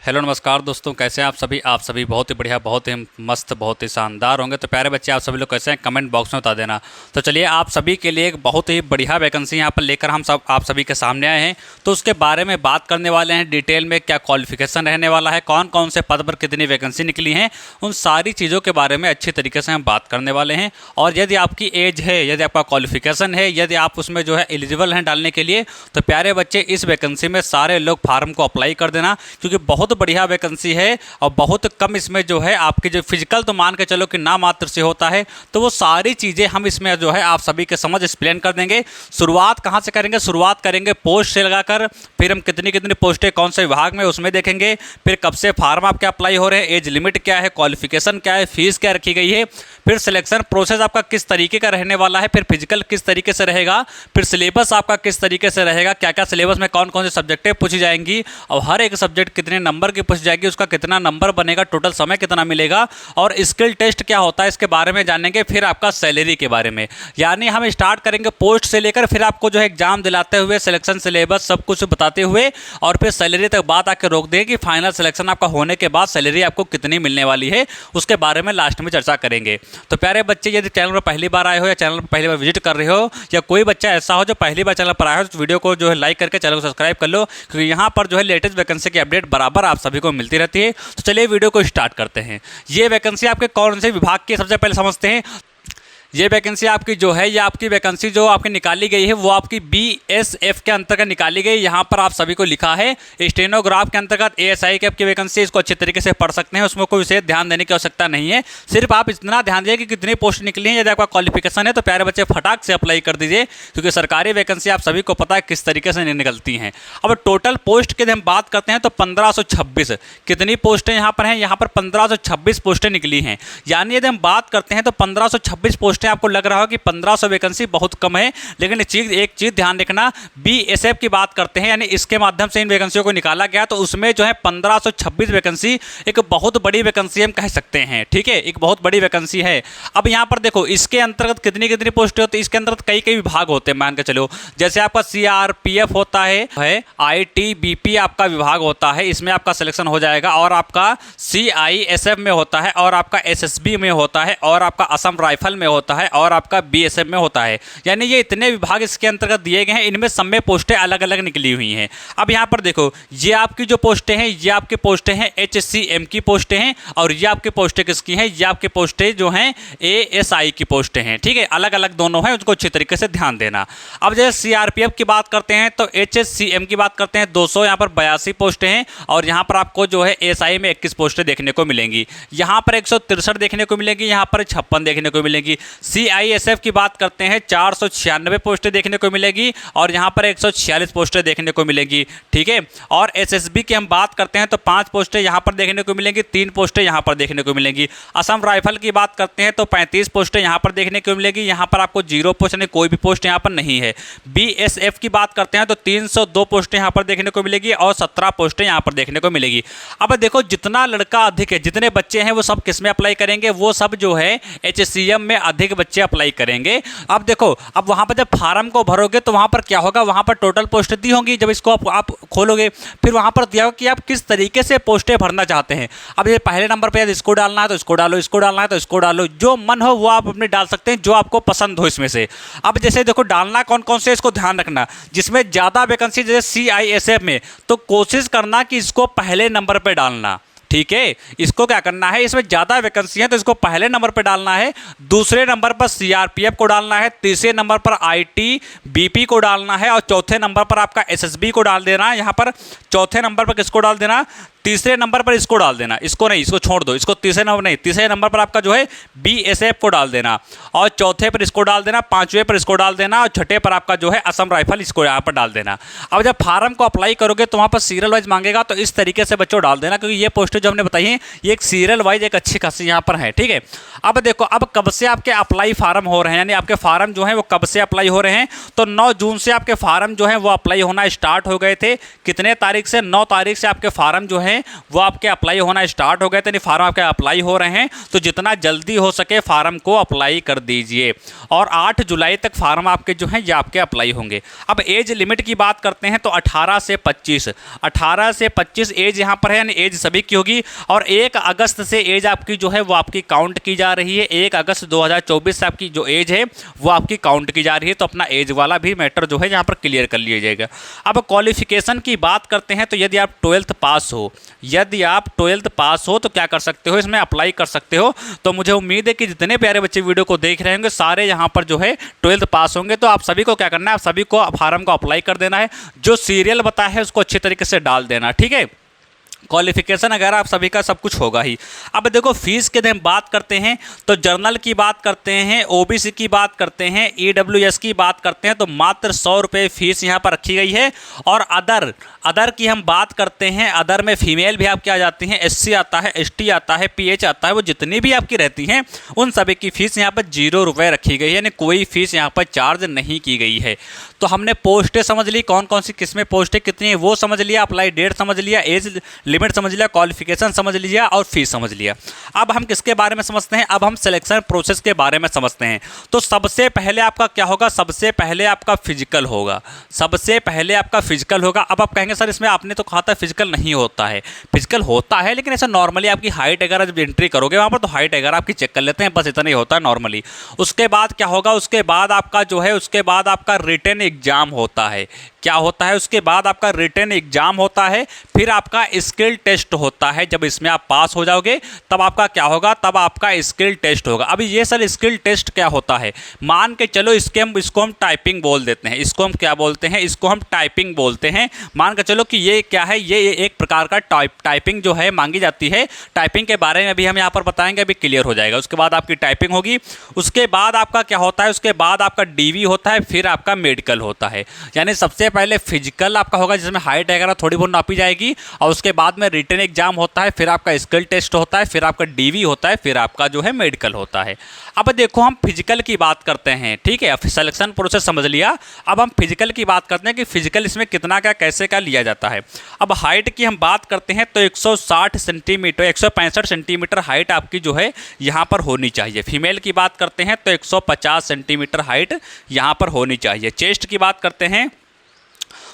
Hello नमस्कार दोस्तों, कैसे हैं आप सभी बहुत ही बढ़िया, बहुत ही मस्त, बहुत ही शानदार होंगे। तो प्यारे बच्चे, आप सभी लोग कैसे हैं कमेंट बॉक्स में बता देना। तो चलिए, आप सभी के लिए एक बहुत ही बढ़िया वैकेंसी यहाँ पर लेकर हम सब आप सभी के सामने आए हैं। तो उसके बारे में बात करने वाले हैं डिटेल में, क्या क्वालिफिकेशन रहने वाला है, कौन कौन से पद पर कितनी वैकेंसी निकली हैं, उन सारी चीज़ों के बारे में अच्छी तरीके से हम बात करने वाले हैं। और यदि आपकी एज है, यदि आपका क्वालिफिकेशन है, यदि आप उसमें जो है एलिजिबल हैं डालने के लिए, तो प्यारे बच्चे इस वैकेंसी में सारे लोग फार्म को अप्लाई कर देना, क्योंकि बहुत बढ़िया वैकेंसी है और बहुत कम इसमें जो है आपके जो फिजिकल तो मान के चलो कि ना मात्र से होता है। तो वो सारी चीज़ें हम इसमें जो है आप सभी के समझ एक्सप्लेन कर देंगे। शुरुआत कहाँ से करेंगे? शुरुआत करेंगे पोस्ट से लगाकर, फिर हम कितनी कितनी पोस्टें कौन से विभाग में उसमें देखेंगे, फिर कब से फार्म आपके अप्लाई हो रहे हैं, एज लिमिट क्या है, क्वालिफिकेशन क्या है, फीस क्या रखी गई है, फिर सिलेक्शन प्रोसेस आपका किस तरीके का रहने वाला है, फिर फिजिकल किस तरीके से रहेगा, फिर सिलेबस आपका किस तरीके से रहेगा, क्या क्या सिलेबस में कौन कौन से सब्जेक्टें पूछी जाएंगी और हर एक सब्जेक्ट कितने नंबर की पूछी जाएगी, उसका कितना नंबर बनेगा, टोटल समय कितना मिलेगा और स्किल टेस्ट क्या होता है, इसके बारे में जानेंगे। फिर आपका सैलरी के बारे में, यानी हम स्टार्ट करेंगे पोस्ट से लेकर फिर आपको जो है एग्जाम दिलाते हुए, सिलेक्शन सिलेबस सब कुछ बताते हुए और फिर सैलरी तक बात आके रोक देंगे कि फाइनल सिलेक्शन आपका होने के बाद सैलरी आपको कितनी मिलने वाली है, उसके बारे में लास्ट में चर्चा करेंगे। तो प्यारे बच्चे, यदि चैनल पर पहली बार आए हो या चैनल पर पहली बार विजिट कर रहे हो या कोई बच्चा ऐसा हो जो पहली बार चैनल पर आया हो, तो वीडियो को जो है लाइक करके चैनल को सब्सक्राइब कर लो, क्योंकि यहाँ पर जो है लेटेस्ट वैकेंसी की अपडेट बराबर आप सभी को मिलती रहती है। तो चलिए वीडियो को स्टार्ट करते हैं। ये वैकेंसी आपके कौन से विभाग की, सबसे पहले समझते हैं। ये वैकेंसी आपकी जो है, ये आपकी वैकेंसी जो आपकी निकाली गई है वो आपकी बीएसएफ के अंतर्गत निकाली गई। यहाँ पर आप सभी को लिखा है स्टेनोग्राफ के अंतर्गत एएसआई की आपकी वैकेंसी, इसको अच्छे तरीके से पढ़ सकते हैं, उसमें कोई विशेष ध्यान देने की आवश्यकता नहीं है। सिर्फ आप इतना ध्यान दीजिए कि कितनी पोस्ट निकली है। यदि आपका क्वालिफिकेशन है तो प्यारे बच्चे फटाक से अप्लाई कर दीजिए, क्योंकि सरकारी वैकेंसी आप सभी को पता है किस तरीके से निकलती हैं। अब टोटल पोस्ट की हम बात करते हैं तो 1526 कितनी पोस्टें यहाँ पर हैं? यहाँ पर 1526 पोस्टें निकली हैं। यानी यदि हम बात करते हैं तो 1526 पोस्ट आपको लग रहा हो कि 1500 वैकेंसी बहुत कम है, लेकिन एक चीज ध्यान रखना, बीएसएफ की बात करते हैं, यानी इसके माध्यम से इन वैकेंसियों को निकाला गया, तो उसमें जो है 1526 वैकेंसी एक बहुत बड़ी वैकेंसी हम कह सकते हैं। ठीक है, एक बहुत बड़ी वैकेंसी है। अब यहां पर देखो, इसके अंतर्गत कितनी कितनी पोस्टें होती है, इसके अंतर्गत कई कई विभाग होते हैं, मान के चलो। जैसे आपका सीआरपीएफ होता है आईटीबीपी आपका विभाग होता है, इसमें आपका सिलेक्शन हो जाएगा, और आपका सीआईएसएफ में होता है, और आपका एसएसबी में होता है, और आपका असम राइफल में होता है, और आपका बीएसएफ में होता है। यानी ये इतने विभाग इसके अंतर्गत दिए गए हैं, इनमें सब में पोस्टें अलग अलग निकली हुई हैं। अब यहाँ पर देखो, ये आपकी जो पोस्टें हैं, ये आपकी पोस्टें हैं एचसीएम की पोस्टें हैं, और ये आपकी पोस्टें किसकी हैं? ये आपकी पोस्टें जो हैं एएसआई की पोस्टें हैं। ठीक है, अलग अलग दोनों हैं, उसको अच्छी तरीके से ध्यान देना। अब जैसे सीआरपीएफ की बात करते हैं तो एचसीएम की बात करते हैं, 200 यहाँ पर 82 पोस्टें हैं, और यहाँ पर आपको जो है एएसआई में 21 पोस्टें देखने को मिलेंगी। यहाँ पर 163 देखने को मिलेंगी, यहाँ पर 56 देखने को मिलेंगी। सीआईएसएफ की बात करते हैं 496 पोस्टें देखने को मिलेगी, और यहाँ पर 146 पोस्टें देखने को मिलेगी। ठीक है, और एसएसबी की हम बात करते हैं तो 5 पोस्टें यहाँ पर देखने को मिलेंगी, 3 पोस्टें यहाँ पर देखने को मिलेंगी। असम राइफल की बात करते हैं तो 35 पोस्टें यहाँ पर देखने को मिलेगी, यहाँ पर आपको 0 पोस्ट यानी कोई भी पोस्ट यहाँ पर नहीं है। बीएसएफ की बात करते हैं तो 302 पोस्टें यहाँ पर देखने को मिलेगी, और 17 पोस्टें यहाँ पर देखने को मिलेगी। अब देखो, जितना लड़का अधिक है, जितने बच्चे हैं, वो सब किस में अप्लाई करेंगे? वो सब जो है एचसीएम में अधिक बच्चे अप्लाई करेंगे। अब देखो, अब वहां पर जब फार्म को भरोगे तो वहां पर क्या होगा? वहां पर टोटल पोस्टें दी होंगी। जब इसको आप खोलोगे, फिर वहां पर दिया होगा कि आप किस तरीके से पोस्टें भरना चाहते हैं। अब ये पहले नंबर पे यदि इसको डालना है तो इसको डालो, इसको डालना है तो इसको डालो, जो मन हो वो आप अपने डाल सकते हैं, जो आपको पसंद हो इसमें से। अब जैसे देखो, डालना कौन कौन से, इसको ध्यान रखना। जिसमें ज़्यादा वैकेंसी जैसे सीआईएसएफ में, तो कोशिश करना कि इसको पहले नंबर पर डालना। ठीक है, इसको क्या करना है, इसमें ज़्यादा वैकेंसी है तो इसको पहले नंबर पर डालना है, दूसरे नंबर पर सीआरपीएफ को डालना है, तीसरे नंबर पर आईटीबीपी को डालना है, और चौथे नंबर पर आपका एसएसबी को डाल देना है। यहाँ पर चौथे नंबर पर किसको डाल देना? तीसरे नंबर पर इसको डाल देना, इसको नहीं, इसको छोड़ दो, इसको तीसरे नंबर नहीं, तीसरे नंबर पर आपका जो है बीएसएफ को डाल देना, और चौथे पर इसको डाल देना, पांचवें पर इसको डाल देना, और छठे पर आपका जो है असम राइफल, इसको यहाँ पर डाल देना। अब जब फार्म को अप्लाई करोगे तो वहाँ पर सीरियल वाइज मांगेगा, तो इस तरीके से बच्चों डाल देना, क्योंकि ये पोस्टें जो हमने बताई हैं ये एक सीरियल वाइज एक अच्छी खासी यहाँ पर है। ठीक है, अब देखो, अब कब से आपके अप्लाई फार्म हो रहे हैं, यानी आपके फार्म जो है वो कब से अप्लाई हो रहे हैं? तो 9 जून से आपके फार्म जो है वो अप्लाई होना स्टार्ट हो गए थे। कितने तारीख से? 9 तारीख से आपके फार्म जो है हैं वो आपके अप्लाई होना स्टार्ट हो गए, यानी फार्म आपके अप्लाई हो रहे हैं। तो जितना जल्दी हो सके फार्म को अप्लाई कर दीजिए और 8 जुलाई तक फार्म आपके जो हैं ये आपके अप्लाई होंगे। अब एज लिमिट की बात करते हैं तो 18 से 25 एज यहाँ पर है, यानी एज सभी की होगी। और 1 अगस्त से एज आपकी जो है वो आपकी काउंट की जा रही है। 1 अगस्त 2024 से आपकी जो एज है वो आपकी काउंट की जा रही है। तो अपना एज वाला भी मैटर जो है यहाँ पर क्लियर कर लिया जाएगा। अब क्वालिफिकेशन की बात करते हैं तो यदि आप 12th पास हो तो क्या कर सकते हो, इसमें अप्लाई कर सकते हो। तो मुझे उम्मीद है कि जितने प्यारे बच्चे वीडियो को देख रहे होंगे सारे यहाँ पर जो है 12th पास होंगे। तो आप सभी को क्या करना है, आप सभी को फार्म को अप्लाई कर देना है। जो सीरियल बताया है उसको अच्छी तरीके से डाल देना, ठीक है। क्वालिफिकेशन अगर आप सभी का सब कुछ होगा ही। अब देखो फीस के हम बात करते हैं तो जर्नल की बात करते हैं, ओबीसी की बात करते हैं, ईडब्ल्यूएस की बात करते हैं तो मात्र 100 रुपये फीस यहाँ पर रखी गई है। और अदर की हम बात करते हैं, अदर में फीमेल भी आपकी आ जाती हैं, एससी आता है, एसटी आता है, पीएच आता है, वो जितनी भी आपकी रहती हैं उन सभी की फीस यहाँ पर 0 रुपये रखी गई है, यानी कोई फीस यहाँ पर चार्ज नहीं की गई है। तो हमने पोस्टें समझ ली, कौन कौन सी किस में पोस्टें कितनी है वो समझ लिया, अप्लाई डेट समझ लिया, एज लिमिट समझ लिया, क्वालिफिकेशन समझ लिया और फीस समझ लिया। अब हम किसके बारे में समझते हैं, अब हम सिलेक्शन प्रोसेस के बारे में समझते हैं। तो सबसे पहले आपका क्या होगा, सबसे पहले आपका फिजिकल होगा। अब आप कहेंगे सर इसमें आपने तो कहा था फिजिकल नहीं होता है। फिजिकल होता है लेकिन ऐसा नॉर्मली आपकी हाइट अगर जब एंट्री करोगे वहाँ पर तो हाइट अगर आपकी चेक कर लेते हैं, बस इतना ही होता है नॉर्मली। उसके बाद क्या होगा, उसके बाद आपका रिटन एग्जाम होता है। क्या होता है, उसके बाद आपका रिटन एग्जाम होता है, फिर आपका स्किल टेस्ट होता है। जब इसमें आप पास हो जाओगे तब आपका क्या होगा, तब आपका स्किल टेस्ट होगा। अभी ये सर स्किल टेस्ट क्या होता है, मान के चलो इसको हम टाइपिंग बोल देते हैं। इसको हम क्या बोलते हैं, इसको हम टाइपिंग बोलते हैं। मान के चलो कि ये क्या है, ये एक प्रकार का टाइपिंग जो है मांगी जाती है। टाइपिंग के बारे में भी हम यहाँ पर बताएंगे, अभी क्लियर हो जाएगा। उसके बाद आपकी टाइपिंग होगी, उसके बाद आपका क्या होता है, उसके बाद आपका डीवी होता है, फिर आपका मेडिकल होता है। यानी सबसे पहले फिजिकल आपका होगा जिसमें हाइट वगैरह थोड़ी बहुत नापी जाएगी, और उसके बाद में रिटन एग्जाम होता है, फिर आपका स्किल टेस्ट होता है, फिर आपका डीवी होता है, फिर आपका जो है मेडिकल होता है। अब देखो हम फिजिकल की बात करते हैं, ठीक है। सिलेक्शन प्रोसेस समझ लिया, अब हम फिजिकल की बात करते हैं कि फिजिकल इसमें कितना क्या कैसे क्या लिया जाता है। अब हाइट की हम बात करते हैं तो 160 सेंटीमीटर 165 सेंटीमीटर हाइट आपकी जो है यहाँ पर होनी चाहिए। फीमेल की बात करते हैं तो 150 सेंटीमीटर हाइट यहाँ पर होनी चाहिए। चेस्ट की बात करते हैं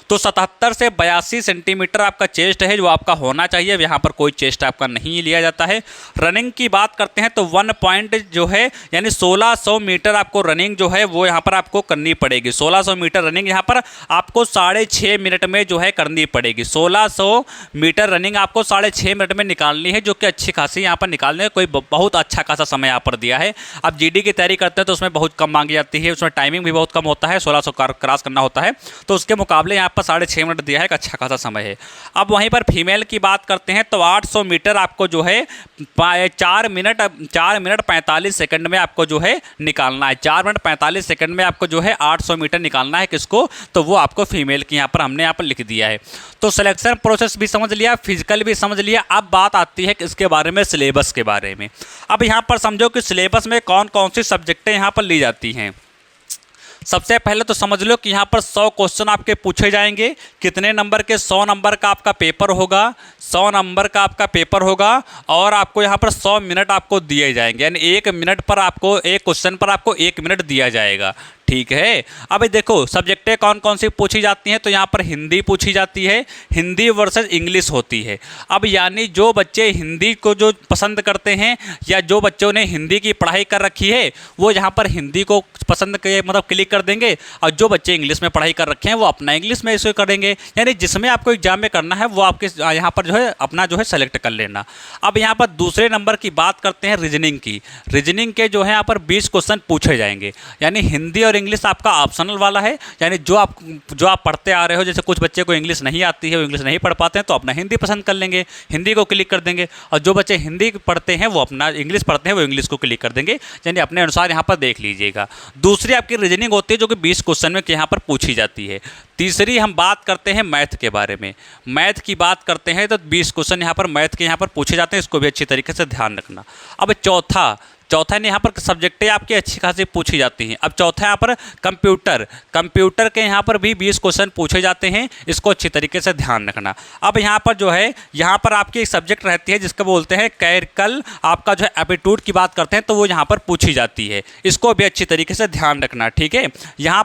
तो 77 से 82 सेंटीमीटर आपका चेस्ट है जो आपका होना चाहिए। यहाँ पर कोई चेस्ट आपका नहीं लिया जाता है। रनिंग की बात करते हैं तो 1 पॉइंट जो है यानी 1600 मीटर आपको रनिंग जो है वो यहाँ पर आपको करनी पड़ेगी। 1600 मीटर रनिंग यहाँ पर आपको 6.5 मिनट में जो है करनी पड़ेगी। 1600 मीटर रनिंग आपको 6.5 मिनट में निकालनी है, जो कि अच्छी खासी यहाँ पर निकालने कोई बहुत अच्छा खासा समय यहाँ पर दिया है। अब जीडी की तैयारी करते हैं तो उसमें बहुत कम मांगी जाती है, उसमें टाइमिंग भी बहुत कम होता है, 1600 क्रॉस करना होता है। तो उसके मुकाबले यहाँ 6.5 मिनट दिया है, एक अच्छा खासा समय है। अब वहीं पर फीमेल की बात करते हैं तो 800 मीटर आपको जो है 4 मिनट 45 सेकंड में आपको जो है निकालना है। 4 मिनट 45 सेकंड में आपको जो है 800 मीटर निकालना है। किसको, तो वो आपको फीमेल की यहाँ पर हमने यहाँ पर लिख दिया है। तो सिलेक्शन प्रोसेस भी समझ लिया, फिजिकल भी समझ लिया। अब बात आती है इसके बारे में, सिलेबस के बारे में। अब यहाँ पर समझो कि सिलेबस में कौन कौन सी सब्जेक्टें यहाँ पर ली जाती हैं। सबसे पहले तो समझ लो कि यहाँ पर 100 क्वेश्चन आपके पूछे जाएंगे। कितने नंबर के, 100 नंबर का आपका पेपर होगा। 100 नंबर का आपका पेपर होगा और आपको यहाँ पर 100 मिनट आपको दिए जाएंगे, यानी 1 मिनट पर आपको, एक क्वेश्चन पर आपको 1 मिनट दिया जाएगा, ठीक है। अब देखो सब्जेक्टें कौन कौन सी पूछी जाती हैं, तो यहाँ पर हिंदी पूछी जाती है, हिंदी वर्सेस इंग्लिश होती है। अब यानी जो बच्चे हिंदी को जो पसंद करते हैं या जो बच्चों ने हिंदी की पढ़ाई कर रखी है वो यहाँ पर हिंदी को पसंद के मतलब क्लिक कर देंगे, और जो बच्चे इंग्लिश में पढ़ाई कर रखे हैं वो अपना इंग्लिश में इसे करेंगे। यानी जिसमें आपको एग्जाम में करना है वो आपके यहाँ पर जो है अपना जो है सेलेक्ट कर लेना। अब यहाँ पर दूसरे नंबर की बात करते हैं रीजनिंग की। रीजनिंग के जो है यहाँ पर 20 क्वेश्चन पूछे जाएंगे, यानी हिंदी और इंग्लिश आपका ऑप्शनल वाला है। यानी जो आप पढ़ते आ रहे हो, जैसे कुछ बच्चे को इंग्लिश नहीं आती है, वो इंग्लिश नहीं पढ़ पाते हैं तो अपना हिंदी पसंद कर लेंगे, हिंदी को क्लिक कर देंगे। और जो बच्चे हिंदी पढ़ते हैं वो अपना इंग्लिश पढ़ते हैं, वो इंग्लिश को क्लिक कर देंगे। यानी अपने अनुसार यहाँ पर देख लीजिएगा। दूसरी आपकी रीजनिंग होती है जो कि 20 क्वेश्चन में यहाँ पर पूछी जाती है। तीसरी हम बात करते हैं मैथ के बारे में। मैथ की बात करते हैं तो 20 क्वेश्चन यहाँ पर मैथ के यहाँ पर पूछे जाते हैं, इसको भी अच्छी तरीके से ध्यान रखना। अब चौथा यहाँ पर सब्जेक्टें आपकी अच्छी खासी पूछी जाती हैं। अब चौथा यहाँ पर कंप्यूटर के यहाँ पर भी 20 क्वेश्चन पूछे जाते हैं, इसको अच्छी तरीके से ध्यान रखना। अब यहाँ पर जो है यहाँ पर आपकी एक सब्जेक्ट रहती है जिसको बोलते हैं कैरिकल, आपका जो है एप्टीट्यूड की बात करते हैं तो वो यहाँ पर पूछी जाती है, इसको भी अच्छी तरीके से ध्यान रखना, ठीक है। यहाँ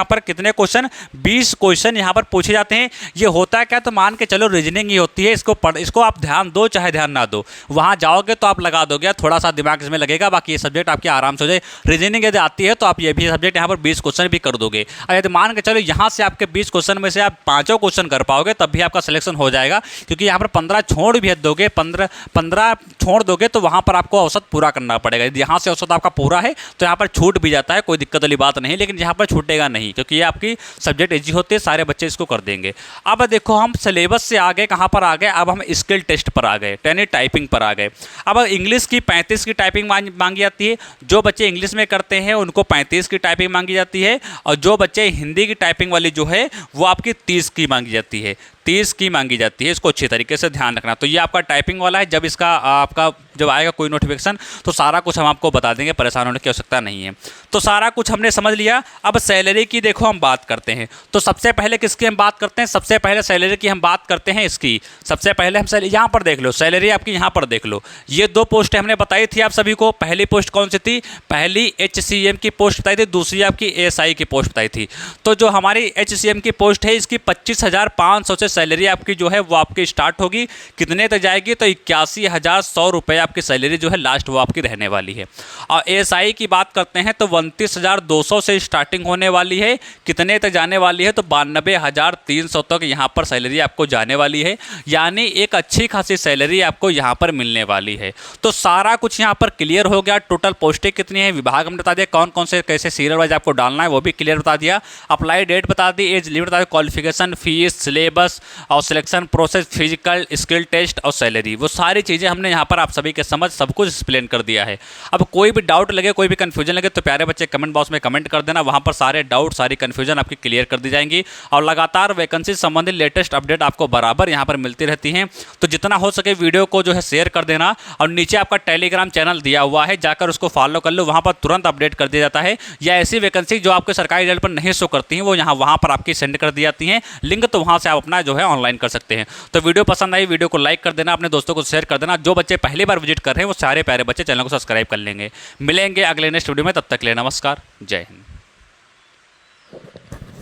पर कितने क्वेश्चन, 20 क्वेश्चन यहाँ पर पूछे जाते हैं। ये होता क्या, तो मान के चलो रीजनिंग ही होती है, इसको आप ध्यान दो चाहे ध्यान ना दो, वहाँ जाओगे तो आप लगा दोगे, थोड़ा सा दिमाग इसमें लगेगा, बाकी ये सब्जेक्ट आपकी आराम से हो जाए। रीजनिंग यदि आती है तो आप ये भी सब्जेक्ट यहाँ पर 20 क्वेश्चन भी कर दोगे। और यदि मान के चलो यहाँ से आपके 20 क्वेश्चन में से आप 5 क्वेश्चन कर पाओगे तब भी आपका सिलेक्शन हो जाएगा, क्योंकि यहाँ पर 15 छोड़ भी दोगे, 15 छोड़ दोगे तो वहाँ पर आपको औसत पूरा करना पड़ेगा। यदि यहाँ से औसत आपका पूरा है तो यहाँ पर छूट भी जाता है, कोई दिक्कत वाली बात नहीं, लेकिन यहाँ पर छूटेगा नहीं, क्योंकि ये आपकी सब्जेक्ट इजी होते हैं, सारे बच्चे इसको कर देंगे। अब देखो हम सिलेबस से आगे कहाँ पर आ गए, अब हम स्किल टेस्ट पर आ गए, यानी टाइपिंग पर आ गए। अब इंग्लिश की 35 की टाइपिंग मांगी जाती है, जो बच्चे इंग्लिश में करते हैं उनको 35 की टाइपिंग मांगी जाती है, और जो बच्चे हिंदी की टाइपिंग वाली जो है वो आपकी 30 की मांगी जाती है, 30 की मांगी जाती है, इसको अच्छी तरीके से ध्यान रखना। तो ये आपका टाइपिंग वाला है, जब इसका आपका जब आएगा कोई नोटिफिकेशन तो सारा कुछ हम आपको बता देंगे, परेशान होने की आवश्यकता नहीं है। तो सारा कुछ हमने समझ लिया। अब सैलरी की देखो हम बात करते हैं, तो सबसे पहले किसकी हम बात करते हैं, सबसे पहले सैलरी की हम बात करते हैं इसकी। सबसे पहले हम यहाँ पर देख लो सैलरी आपकी, यहाँ पर देख लो, ये 2 पोस्ट हमने बताई थी आप सभी को। पहली पोस्ट कौन सी थी, पहली HCM की पोस्ट बताई थी, दूसरी आपकी ASI की पोस्ट बताई थी। तो जो हमारी HCM की पोस्ट है इसकी 25,500 से सैलरी आपकी जो है वो आपकी स्टार्ट होगी, कितने तक जाएगी, तो 81,100 रुपये आपकी सैलरी जो है लास्ट वो आपकी रहने वाली है। और ASI की बात करते हैं तो 29,200 से स्टार्टिंग होने वाली है, कितने तक जाने वाली है, तो 92,300 तक यहाँ पर सैलरी आपको जाने वाली है, यानी एक अच्छी खासी सैलरी आपको यहाँ पर मिलने वाली है। तो सारा कुछ यहाँ पर क्लियर हो गया। टोटल पोस्टें कितनी है, विभाग हमने बता दिया, कौन कौन से कैसे सीरियल वाइज आपको डालना है वो भी क्लियर बता दिया, अप्लाई डेट बता दी, एज लिमिट बता दी, क्वालिफिकेशन, फीस, सिलेबस और selection process, physical, skill test और सैलरी, वो सारी चीज़ें हमने यहाँ पर आप सभी के समझ सब कुछ एक्सप्लेन कर दिया है। अब कोई भी डाउट लगे, कोई भी कन्फ्यूजन लगे तो प्यारे बच्चे कमेंट बॉक्स में कमेंट कर देना, वहाँ पर सारे डाउट सारी कन्फ्यूजन आपकी क्लियर कर दी जाएंगी। और लगातार वैकेंसी संबंधित लेटेस्ट अपडेट आपको बराबर यहाँ पर मिलती रहती हैं। तो जितना हो सके वीडियो को जो है शेयर कर देना, और नीचे आपका टेलीग्राम चैनल दिया हुआ है, जाकर उसको फॉलो कर लो, वहाँ पर तुरंत अपडेट कर दिया जाता है। या ऐसी वैकेंसी जो आपके सरकारी रिजल्ट पर नहीं शो करती हैं वो वहाँ पर आपकी सेंड कर दी जाती हैं लिंक, तो वहाँ से आप अपना जो है ऑनलाइन कर सकते हैं। तो वीडियो पसंद आई, वीडियो को लाइक कर देना, अपने दोस्तों को शेयर कर देना। जो बच्चे पहली बार विजिट कर रहे हैं वो सारे प्यारे बच्चे चैनल को सब्सक्राइब कर लेंगे। मिलेंगे अगले नेक्स्ट वीडियो में, तब तक के लिए नमस्कार, जय हिंद।